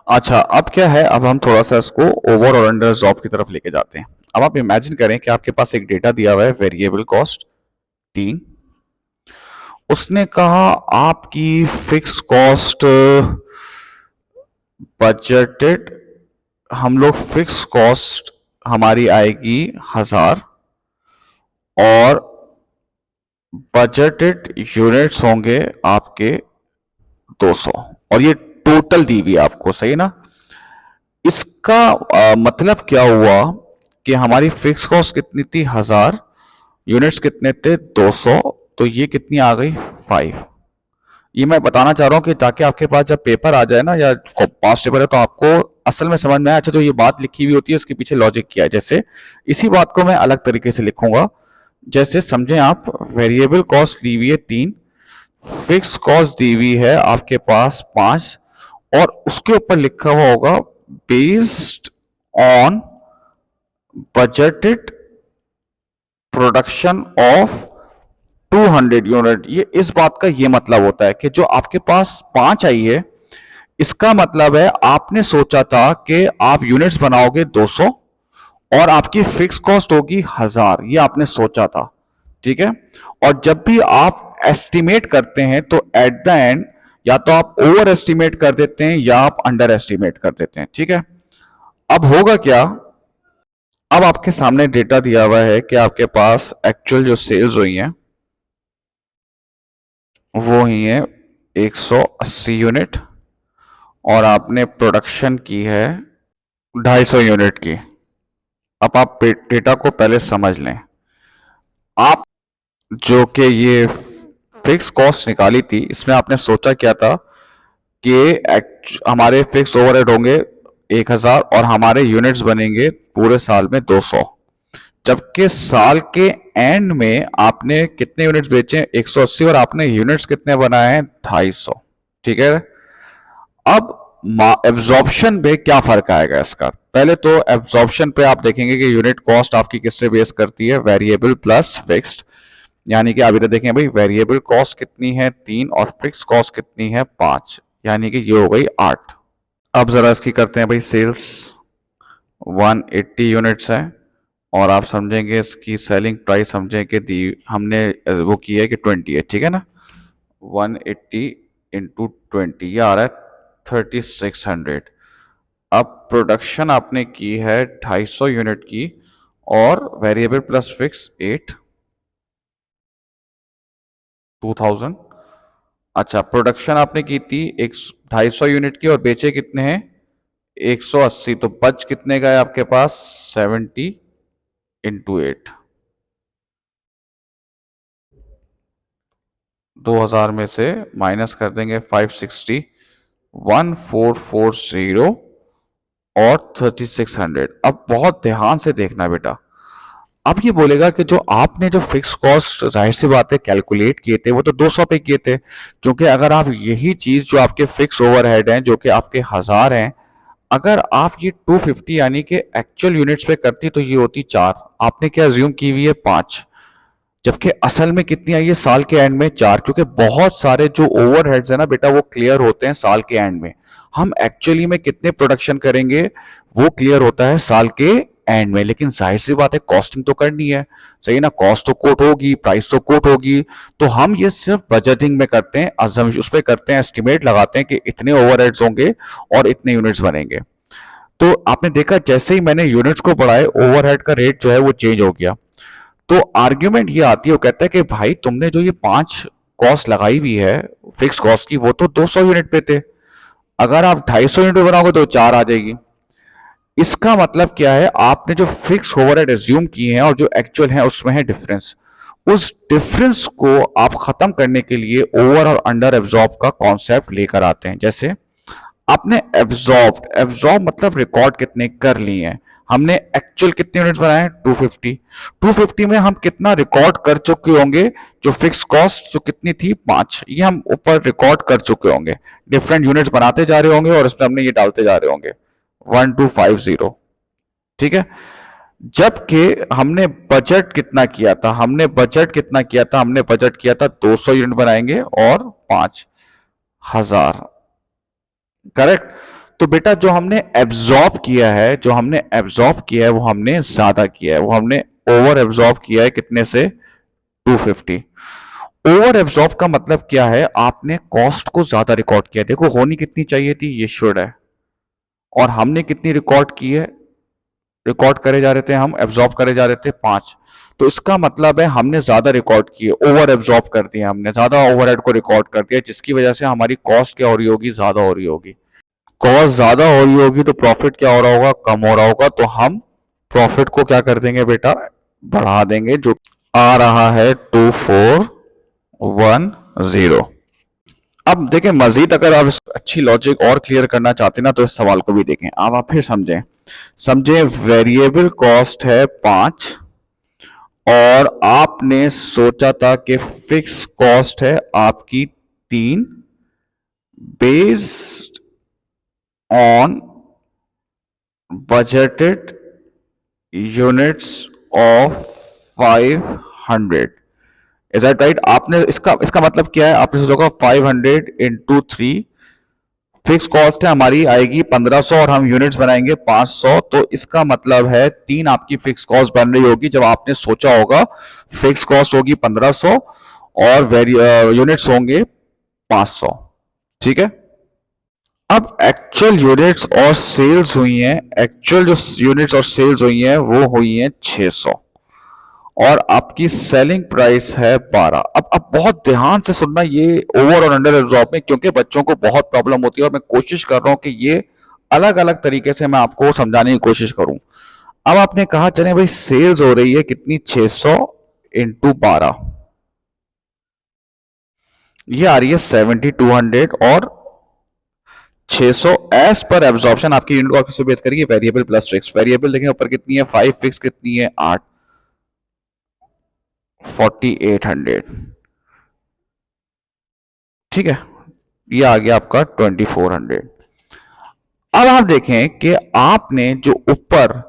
अच्छा, अब क्या है, अब हम थोड़ा सा इसको ओवर और अंडर जॉब की तरफ लेके जाते हैं। अब आप इमेजिन करें कि आपके पास एक डेटा दिया हुआ है, वेरिएबल कॉस्ट 3। उसने कहा आपकी फिक्स कॉस्ट बजटेड, हम लोग फिक्स कॉस्ट हमारी आएगी 1000 और बजटेड यूनिट्स होंगे आपके 200, और ये टोटल दी हुई है आपको, सही ना। इसका मतलब क्या हुआ कि हमारी फिक्स कॉस्ट कितनी थी 1000, यूनिट्स कितने थे 200, तो ये कितनी आ गई 5। ये मैं बताना चाह रहा हूँ कि ताकि आपके पास जब पेपर आ जाए ना या पास पेपर है तो आपको असल में समझ में आए। अच्छा, जो ये बात लिखी हुई होती है उसके पीछे लॉजिक क्या है, जैसे इसी बात को मैं अलग तरीके से लिखूंगा। जैसे समझें आप, वेरिएबल कॉस्ट दी हुई है 3, फिक्स कॉस्ट दी हुई है आपके पास 5, और उसके ऊपर लिखा हुआ होगा based on budgeted production of 200 unit. ये इस बात का ये मतलब होता है कि जो आपके पास 5 आई है, इसका मतलब है आपने सोचा था कि आप यूनिट्स बनाओगे 200 और आपकी फिक्स कॉस्ट होगी 1000, ये आपने सोचा था, ठीक है। और जब भी आप एस्टिमेट करते हैं तो एट द एंड या तो आप ओवर एस्टिमेट कर देते हैं या आप अंडर एस्टिमेट कर देते हैं, ठीक है। अब होगा क्या, अब आपके सामने डेटा दिया हुआ है कि आपके पास एक्चुअल जो सेल्स हुई हैं वो हुई है 180 यूनिट, और आपने प्रोडक्शन की है 250 यूनिट की। अब आप डेटा को पहले समझ लें। आप जो कि ये फिक्स कॉस्ट निकाली थी, इसमें आपने सोचा क्या था कि हमारे फिक्स ओवरहेड होंगे 1000 और हमारे यूनिट्स बनेंगे पूरे साल में 200, जबकि साल के एंड में आपने कितने यूनिट्स बेचे 180, और आपने यूनिट्स कितने बनाए हैं 250, ठीक है। अब एब्जॉर्प्शन पे क्या फर्क आएगा इसका, पहले तो एब्जॉर्प्शन पे आप देखेंगे कि यूनिट कॉस्ट आपकी किससे बेस करती है, वेरिएबल प्लस फिक्स्ड। यानी कि आप इधर देखें भाई, वेरिएबल कॉस्ट कितनी है 3 और फिक्स कॉस्ट कितनी है 5, यानी कि ये हो गई 8। अब जरा इसकी करते हैं भाई सेल्स, 180 यूनिट्स है, और आप समझेंगे इसकी सेलिंग प्राइस समझें कि दी हमने वो की है कि 20 है, ठीक है ना। 180 इंटू 20 ये आ रहा है 3600। अब प्रोडक्शन आपने की है 250 यूनिट की, और वेरिएबल प्लस फिक्स 8, 2000। अच्छा, प्रोडक्शन आपने की थी एक 250 यूनिट की और बेचे कितने हैं 180, तो बच कितने का है आपके पास 70 इंटू 8। 2000 में से माइनस कर देंगे 560, 1440 और 3600। अब बहुत ध्यान से देखना बेटा। अब ये बोलेगा कि जो आपने जो फिक्स कॉस्ट जाहिर सी बात है कैलकुलेट किए थे वो तो 200 पे किए थे, क्योंकि अगर आप यही चीज जो आपके फिक्स ओवरहेड हैं जो कि आपके 1000 हैं, अगर आप ये 250 यानी कि एक्चुअल यूनिट्स पे करती तो ये होती 4, आपने क्या अज्यूम की हुई है 5, जबकि असल में कितनी आई है साल के एंड में 4, क्योंकि बहुत सारे जो ओवरहेड्स है ना बेटा वो क्लियर होते हैं साल के एंड में। हम एक्चुअली में कितने प्रोडक्शन करेंगे वो क्लियर होता है साल के एंड में, लेकिन जाहिर सी बात है कॉस्टिंग तो करनी है, सही ना, कॉस्ट तो कोट होगी, प्राइस तो कोट होगी। तो हम ये सिर्फ बजटिंग में करते हैं, उस पर करते हैं एस्टिमेट लगाते हैं कि इतने ओवरहेड्स होंगे और इतने यूनिट्स बनेंगे। तो आपने देखा जैसे ही मैंने यूनिट्स को बढ़ाए ओवरहेड का रेट जो है वो चेंज हो गया। तो आर्ग्यूमेंट ये आती है, वो कहता है कि भाई तुमने जो ये 5 कॉस्ट लगाई हुई है फिक्स कॉस्ट की वो तो 200 यूनिट पे थे, अगर आप 250 यूनिट पे बनाओगे तो 4 आ जाएगी। इसका मतलब क्या है, आपने जो फिक्स ओवरहेड एज्यूम किए हैं और जो एक्चुअल है उसमें है डिफरेंस। उस डिफरेंस को आप खत्म करने के लिए ओवर और अंडर एब्जॉर्ब का कॉन्सेप्ट लेकर आते हैं। जैसे आपने एब्जॉर्ब मतलब रिकॉर्ड कितने कर लिए हैं, हमने एक्चुअल कितने यूनिट्स बनाए 250, 250 में हम कितना रिकॉर्ड कर चुके होंगे, जो फिक्स कॉस्ट जो कितनी थी 5, ये हम ऊपर रिकॉर्ड कर चुके होंगे, डिफरेंट यूनिट्स बनाते जा रहे होंगे और इसमें हमने ये डालते जा रहे होंगे 1250, ठीक है। जबकि हमने बजट कितना किया था, हमने बजट किया था 200 यूनिट बनाएंगे और 5000, करेक्ट। तो बेटा जो हमने एब्जॉर्ब किया है वो हमने ज्यादा किया है, वो हमने ओवर एब्जॉर्ब किया है कितने से, 250। ओवर एब्जॉर्ब का मतलब क्या है, आपने कॉस्ट को ज्यादा रिकॉर्ड किया है। देखो होनी कितनी चाहिए थी, ये शुड है, और हमने कितनी रिकॉर्ड की है, रिकॉर्ड करे जा रहे थे हम, एब्जॉर्ब करे जा रहे थे 5। तो इसका मतलब है हमने ज्यादा रिकॉर्ड किए, ओवर एब्जॉर्ब कर दिया, हमने ज्यादा ओवरहेड को रिकॉर्ड कर दिया, जिसकी वजह से हमारी कॉस्ट क्या हो रही होगी, ज्यादा हो रही होगी। कॉस्ट ज्यादा हो रही होगी तो प्रॉफिट क्या हो रहा होगा, कम हो रहा होगा। तो हम प्रॉफिट को क्या कर देंगे बेटा, बढ़ा देंगे, जो आ रहा है 2410। अब देखें मजीद, अगर आप अच्छी लॉजिक और क्लियर करना चाहते हैं ना, तो इस सवाल को भी देखें। अब आप फिर समझें, वेरिएबल कॉस्ट है 5, और आपने सोचा था कि फिक्स कॉस्ट है आपकी 3, based on budgeted units of 500। Is that right? आपने इसका इसका मतलब क्या है, आपने सोचा 500 इंटू 3, फिक्स कॉस्ट है हमारी आएगी 1500 और हम यूनिट्स बनाएंगे 500। तो इसका मतलब है 3 आपकी फिक्स कॉस्ट बन रही होगी जब आपने सोचा होगा फिक्स कॉस्ट होगी 1500 और यूनिट्स होंगे 500। ठीक है। अब एक्चुअल यूनिट्स और सेल्स हुई हैं, एक्चुअल जो यूनिट्स और सेल्स हुई हैं वो हुई हैं 600, और आपकी सेलिंग प्राइस है 12। अब बहुत ध्यान से सुनना ये ओवर और अंडर एब्जॉर्ब में, क्योंकि बच्चों को बहुत प्रॉब्लम होती है और मैं कोशिश कर रहा हूं कि ये अलग अलग तरीके से मैं आपको समझाने की कोशिश करूं। अब आपने कहा चले भाई सेल्स हो रही है कितनी, 600 इंटू 12, ये आ रही है 7200, और 600 एज पर एब्जॉर्प्शन आपकी यूनिट कॉस्ट से बेस करेगी, वेरिएबल प्लस फिक्स। वेरिएबल देखें ऊपर कितनी है 5, फिक्स कितनी है 8, 4800। ठीक है, ये आ गया आपका 2400। अब आप देखें कि आपने जो ऊपर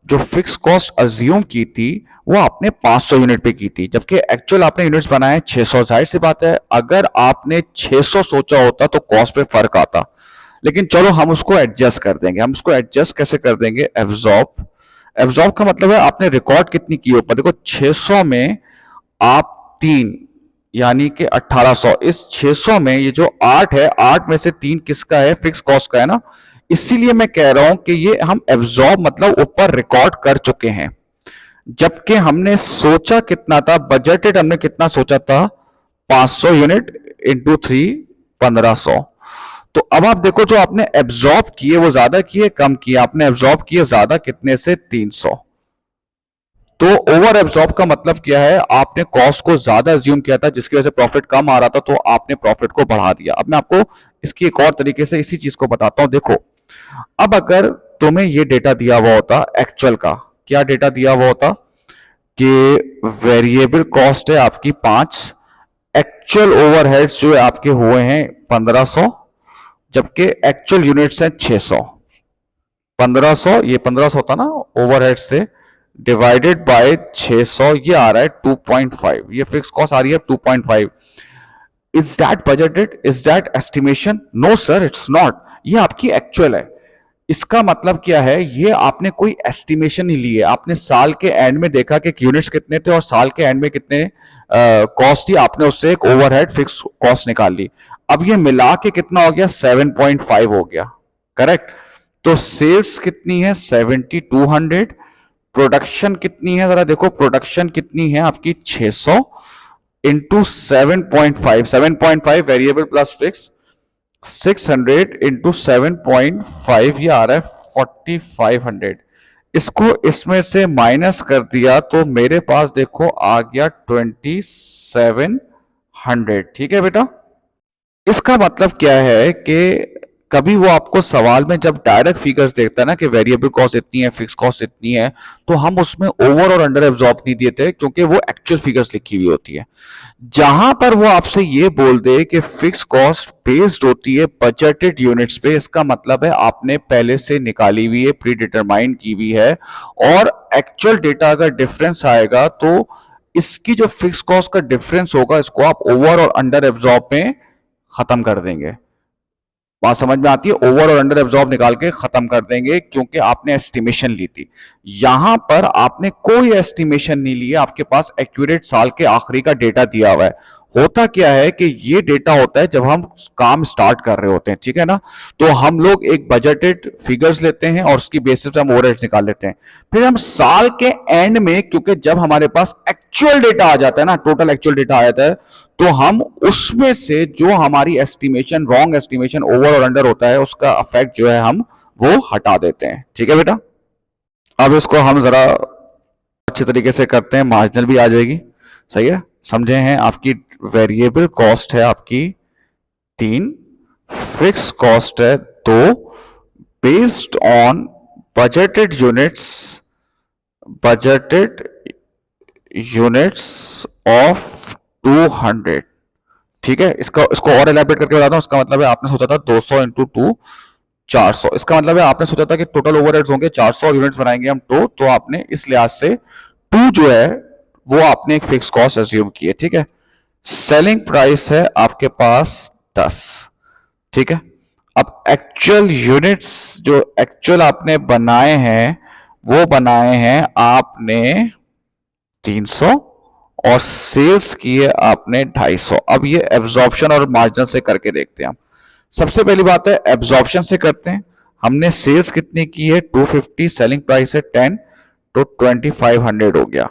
जो फिक्स कॉस्ट अज्यूम की थी वो आपने 500 यूनिट पे की थी, जबकि एक्चुअल आपने यूनिट्स बनाए 600। जाहिर सी बात है अगर आपने 600 सोचा होता तो कॉस्ट पे फर्क आता, लेकिन चलो हम उसको एडजस्ट कर देंगे। हम उसको एडजस्ट कैसे कर देंगे, एब्जॉर्ब। एब्जॉर्ब का मतलब है आपने रिकॉर्ड कितनी की ऊपर, देखो 600 में आप 3 यानी कि 1800, इस 600 में ये जो 8 है, 8 में से 3 किसका है, फिक्स कॉस्ट का है ना। इसीलिए मैं कह रहा हूं कि ये हम एब्जॉर्ब मतलब ऊपर रिकॉर्ड कर चुके हैं, जबकि हमने सोचा कितना था, बजटेड हमने कितना सोचा था, 500 यूनिट इंटू 3, 1500। तो अब आप देखो जो आपने एब्जॉर्ब किए वो ज्यादा किए कम किए, आपने एब्जॉर्ब किए ज्यादा, कितने से, 300। तो ओवर एब्जॉर्ब का मतलब क्या है, आपने कॉस्ट को ज्यादा एज्यूम किया था जिसकी वजह से प्रॉफिट कम आ रहा था, तो आपने प्रॉफिट को बढ़ा दिया। अब मैं आपको इसकी एक और तरीके से इसी चीज को बताता हूं। देखो अब अगर तुम्हें ये डेटा दिया हुआ होता एक्चुअल का, क्या डेटा दिया हुआ होता कि वेरिएबल कॉस्ट है आपकी 5, एक्चुअल ओवरहेड्स जो है आपके हुए हैं 1500, जबकि एक्चुअल यूनिट्स हैं 600। 1500, ये 1500 था ना ओवरहेड से, डिवाइडेड बाय 600, ये आ रहा है 2.5, ये फिक्स कॉस्ट आ रही है 2.5। Is that budgeted, is that estimation? No sir, it's not, ये आपकी एक्चुअल है। इसका मतलब क्या है, ये आपने कोई एस्टिमेशन नहीं ली है, आपने साल के एंड में देखा कि यूनिट्स कितने थे और साल के एंड में कितने कॉस्ट थी, आपने उससे एक ओवरहेड फिक्स कॉस्ट निकाल ली। अब ये मिला के कितना हो गया, 7.5 हो गया, करेक्ट। तो सेल्स कितनी है, 7200। प्रोडक्शन कितनी है, जरा देखो प्रोडक्शन कितनी है आपकी, 600 into 7.5, 7.5 variable plus fix, 600 into 7.5, ये आ रहा है 4500। इसको इसमें से माइनस कर दिया तो मेरे पास देखो आ गया 2700। ठीक है बेटा, इसका मतलब क्या है कि कभी वो आपको सवाल में जब डायरेक्ट फिगर्स देखता है ना कि वेरिएबल कॉस्ट इतनी है, फिक्स कॉस्ट इतनी है, तो हम उसमें ओवर और अंडर एब्जॉर्ब नहीं देते क्योंकि वो एक्चुअल फिगर्स लिखी हुई होती है। जहां पर वो आपसे ये बोल दे कि फिक्स कॉस्ट बेस्ड होती है बजटेड यूनिट्स पे, इसका मतलब है आपने पहले से निकाली हुई है, प्री डिटरमाइन की हुई है, और एक्चुअल डेटा अगर डिफरेंस आएगा तो इसकी जो फिक्स कॉस्ट का डिफरेंस होगा इसको आप ओवर और अंडर एब्जॉर्ब में खत्म कर देंगे। बात समझ में आती है? ओवर और अंडर एब्जॉर्ब निकाल के खत्म कर देंगे क्योंकि आपने एस्टिमेशन ली थी। यहां पर आपने कोई एस्टिमेशन नहीं लिया, आपके पास एक्यूरेट साल के आखिरी का डेटा दिया हुआ है। होता क्या है कि ये डेटा होता है जब हम काम स्टार्ट कर रहे होते हैं, ठीक है ना? तो हम लोग एक बजटेड फिगर्स लेते हैं और उसकी बेसिस पे हम ओवरहेड्स निकाल लेते हैं। फिर हम साल के एंड में, क्योंकि जब हमारे पास एक्चुअल डेटा आ जाता है ना, टोटल एक्चुअल डेटा आ जाता है, तो हम उसमें से जो हमारी एस्टिमेशन, रॉन्ग एस्टिमेशन ओवर और अंडर होता है, उसका इफेक्ट जो है हम वो हटा देते हैं। ठीक है बेटा? अब इसको हम जरा अच्छे तरीके से करते हैं, मार्जिनल भी आ जाएगी। सही है? समझे हैं? आपकी वेरिएबल कॉस्ट है आपकी 3, फिक्स कॉस्ट है 2, based on budgeted units, budgeted units of 200। ठीक है? इसको और एलैबोरेट करके बताता हूं। इसका मतलब है आपने सोचा था 200 इंटू 2 400। इसका मतलब है आपने सोचा था कि टोटल ओवरहेड्स होंगे 400 यूनिट्स बनाएंगे हम, तो आपने इस लिहाज से 2 जो है वो आपने एक फिक्स कॉस्ट एज्यूम की है। ठीक है? सेलिंग प्राइस है आपके पास 10। ठीक है? अब एक्चुअल यूनिट्स जो एक्चुअल आपने बनाए हैं वो बनाए हैं आपने 300 और सेल्स किए आपने 250। अब ये एब्जॉर्प्शन और मार्जिन से करके देखते हैं हम। सबसे पहली बात है एब्जॉर्प्शन से करते हैं। हमने सेल्स कितनी की है? 250, सेलिंग प्राइस है 10, तो 2500 हो गया।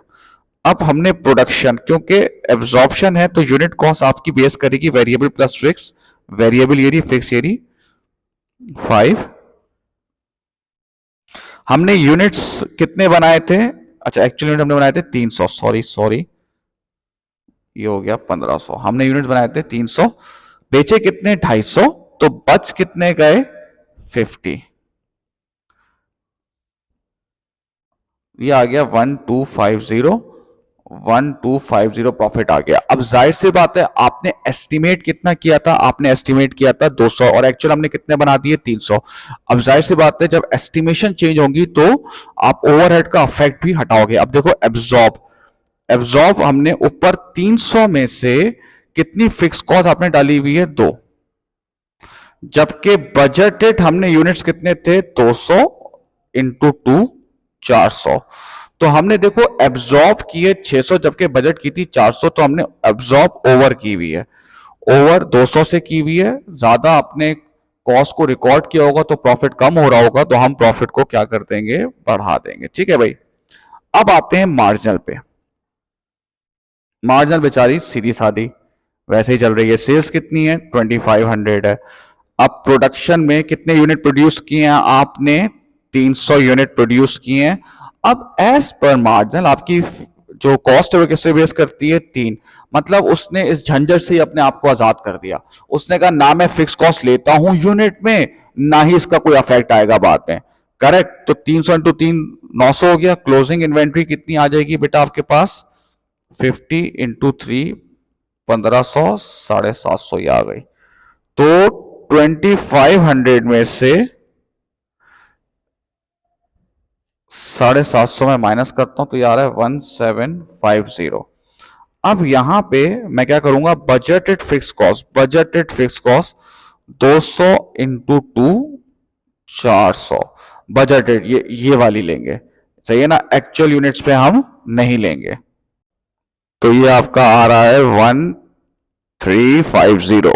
अब हमने प्रोडक्शन, क्योंकि एब्जॉर्प्शन है तो यूनिट कॉस्ट आपकी बेस करेगी वेरिएबल प्लस फिक्स। वेरिएबल ये रही, फिक्स ये रही 5। हमने यूनिट्स कितने बनाए थे? अच्छा, एक्चुअल यूनिट हमने बनाए थे 300, सॉरी ये हो गया 1500। हमने यूनिट बनाए थे 300, बेचे कितने? 250, तो बच कितने गए? 50। ये आ गया 1250 प्रॉफिट आ गया। अब जाहिर सी बात है आपने एस्टिमेट कितना किया था? आपने एस्टिमेट किया था 200 और एक्चुअल हमने कितने बना दिए? 300। अब जाहिर सी बात है जब एस्टिमेशन चेंज होगी तो आप ओवरहेड का इफेक्ट भी हटाओगे। अब देखो एब्जॉर्ब, हमने ऊपर 300 में से कितनी फिक्स कॉस्ट आपने डाली हुई है? 2, जबकि बजटेड हमने यूनिट्स कितने थे? 200 इंटू 2 400। तो हमने देखो एब्जॉर्ब किए 600 जबकि बजट की थी 400, तो हमने एब्जॉर्ब ओवर की हुई है। ओवर 200 से की हुई है, ज्यादा आपने कॉस्ट को रिकॉर्ड किया होगा तो प्रॉफिट कम हो रहा होगा, तो हम प्रॉफिट को क्या कर देंगे? बढ़ा देंगे। ठीक है भाई? अब आते हैं मार्जिनल पे। मार्जिनल बेचारी सीधी सादी वैसे ही चल रही है। सेल्स कितनी है? 2500 है। अब प्रोडक्शन में कितने यूनिट प्रोड्यूस किए हैं आपने? 300 यूनिट प्रोड्यूस किए हैं। अब एज पर मार्जिनल आपकी जो कॉस्ट है वो किससे बेस करती है? 3। मतलब उसने इस झंझट से ही अपने आप को आजाद कर दिया। उसने कहा ना मैं फिक्स कॉस्ट लेता हूं यूनिट में, ना ही इसका कोई इफेक्ट आएगा बाद में। करेक्ट? तो 300 इंटू 3 900 हो गया। क्लोजिंग इन्वेंट्री कितनी आ जाएगी बेटा आपके पास? 50 इंटू 3 1500, 750 ये आ गई। तो 2500 में से 750 में माइनस करता हूं तो ये आ रहा है 1750। अब यहां पे मैं क्या करूंगा? Budgeted fix cost, 200 into 2 400 budgeted, ये वाली लेंगे। सही है ना? एक्चुअल यूनिट्स पे हम नहीं लेंगे। तो ये आपका आ रहा है 1350।